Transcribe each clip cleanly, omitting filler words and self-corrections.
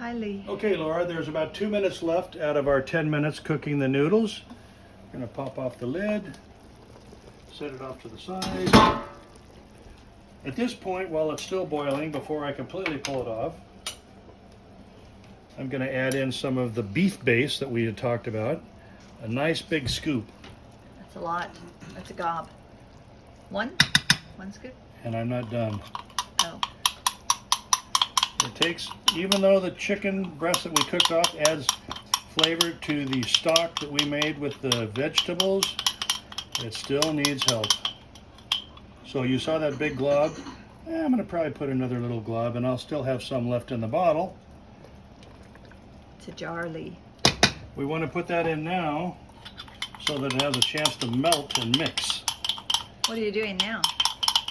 Hi, Lee. Okay, Laura, there's about 2 minutes left out of our 10 minutes cooking the noodles. I'm going to pop off the lid, set it off to the side. At this point, while it's still boiling, before I completely pull it off, I'm going to add in some of the beef base that we had talked about. A nice big scoop. That's a lot. That's a gob. One scoop? And I'm not done. Oh. It takes, even though the chicken breast that we cooked off adds flavor to the stock that we made with the vegetables, it still needs help. So you saw that big glob? I'm going to probably put another little glob, and I'll still have some left in the bottle. It's a jar, Lee. We want to put that in now so that it has a chance to melt and mix. What are you doing now?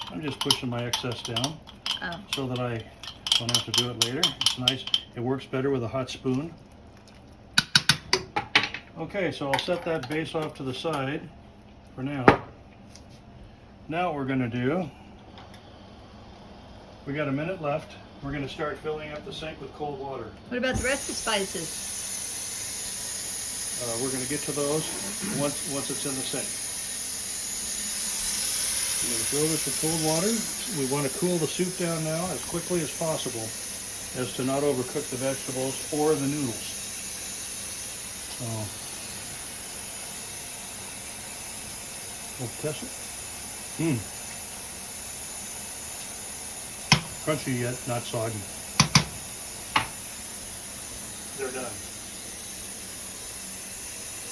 I'm just pushing my excess down so that I don't have to do it later. It's nice. It works better with a hot spoon. Okay, so I'll set that base off to the side for now. Now what we're going to do, we got a minute left. We're going to start filling up the sink with cold water. What about the rest of the spices? We're going to get to those once it's in the sink. I'm going to fill this with cold water. We want to cool the soup down now as quickly as possible as to not overcook the vegetables or the noodles. We'll test it. Crunchy yet not soggy. They're done.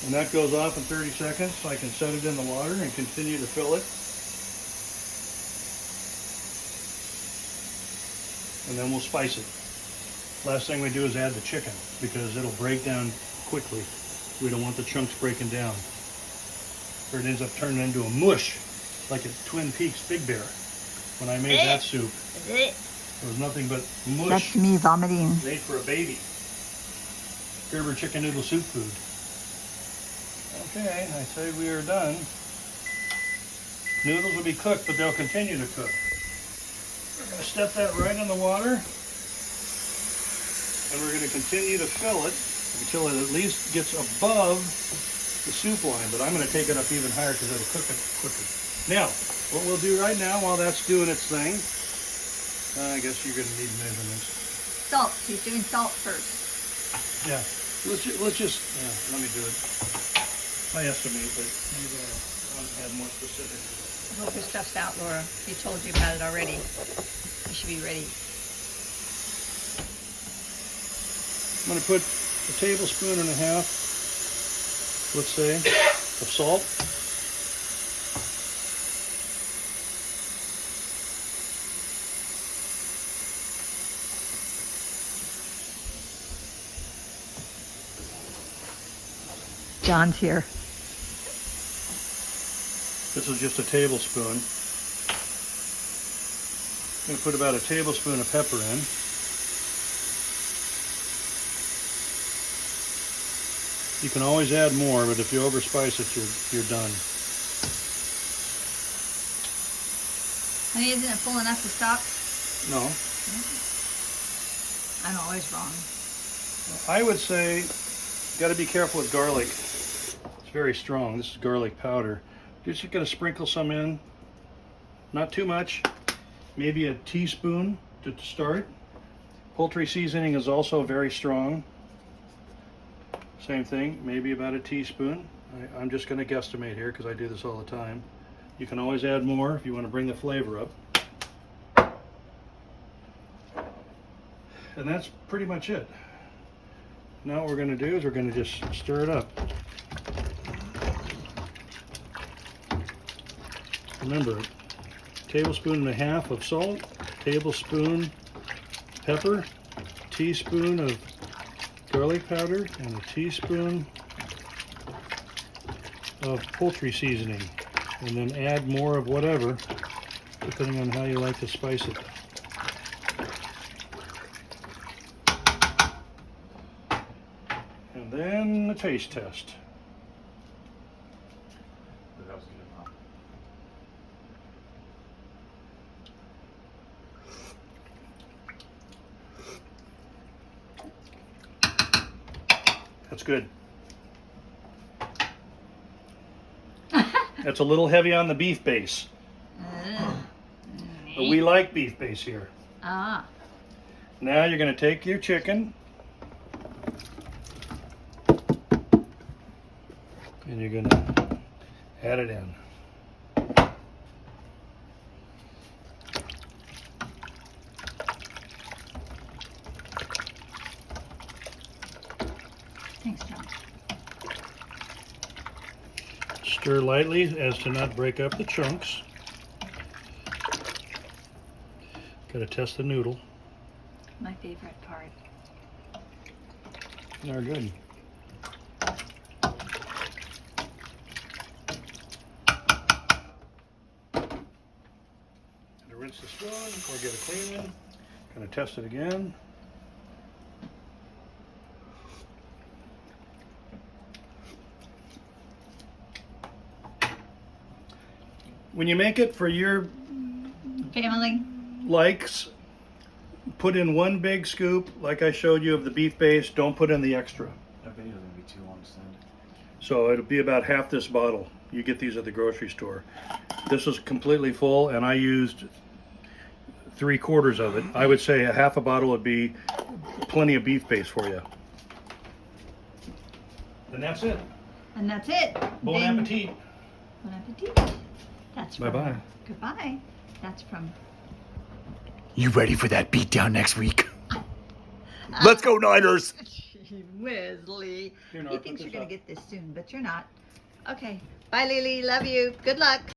When that goes off in 30 seconds, I can set it in the water and continue to fill it. And then we'll spice it. Last thing we do is add the chicken because it'll break down quickly. We don't want the chunks breaking down, or it ends up turning into a mush like at Twin Peaks Big Bear. When I made that soup, it was nothing but mush. That's me vomiting. Made for a baby. Gerber chicken noodle soup food. Okay, I say we are done. Noodles will be cooked, but they'll continue to cook. We're going to step that right in the water, and we're going to continue to fill it until it at least gets above the soup line, but I'm going to take it up even higher because it'll cook it quicker. Now, what we'll do right now while that's doing its thing, I guess you're going to need measurements. Salt. He's doing salt first. Yeah, let's just, let me do it. I estimate, but maybe I want to add more specific. I hope your stuff's out, Laura. He told you about it already. You should be ready. I'm going to put a tablespoon and a half, let's say, of salt. John's here. This is just a tablespoon. I'm going to put about a tablespoon of pepper in. You can always add more, but if you overspice it, you're done. Honey, isn't it full enough to stop? No. I'm always wrong. I would say, got to be careful with garlic. It's very strong. This is garlic powder. You're just going to sprinkle some in. Not too much. Maybe a teaspoon to start. Poultry seasoning is also very strong. Same thing, maybe about a teaspoon. I'm just going to guesstimate here because I do this all the time. You can always add more if you want to bring the flavor up. And that's pretty much it. Now what we're going to do is we're going to just stir it up. Remember, a tablespoon and a half of salt, tablespoon pepper, teaspoon of garlic powder, and a teaspoon of poultry seasoning, and then add more of whatever depending on how you like to spice it. And then the taste test. That's good. That's a little heavy on the beef base. But we like beef base here. Ah. Now you're going to take your chicken and you're going to add it in. Thanks, John. Stir lightly as to not break up the chunks. Got to test the noodle. My favorite part. They're good. Gonna rinse the spoon or get a clean one. Gonna test it again. When you make it for your Family. likes, put in one big scoop, like I showed you, of the beef base. Don't put in the extra. That video's gonna be too long to send. So it'll be about half this bottle. You get these at the grocery store. This is completely full, and I used 3/4 of it. I would say a half a bottle would be plenty of beef base for you. And that's it. And that's it. Bon Then- appetit. Bon appetit. That's from, Bye-bye. Goodbye. That's from. You ready for that beatdown next week? Let's go Niners! Wesley. Here, no, He put thinks you're this going to up. get this soon, but you're not. Okay. Bye, Lily. Love you. Good luck.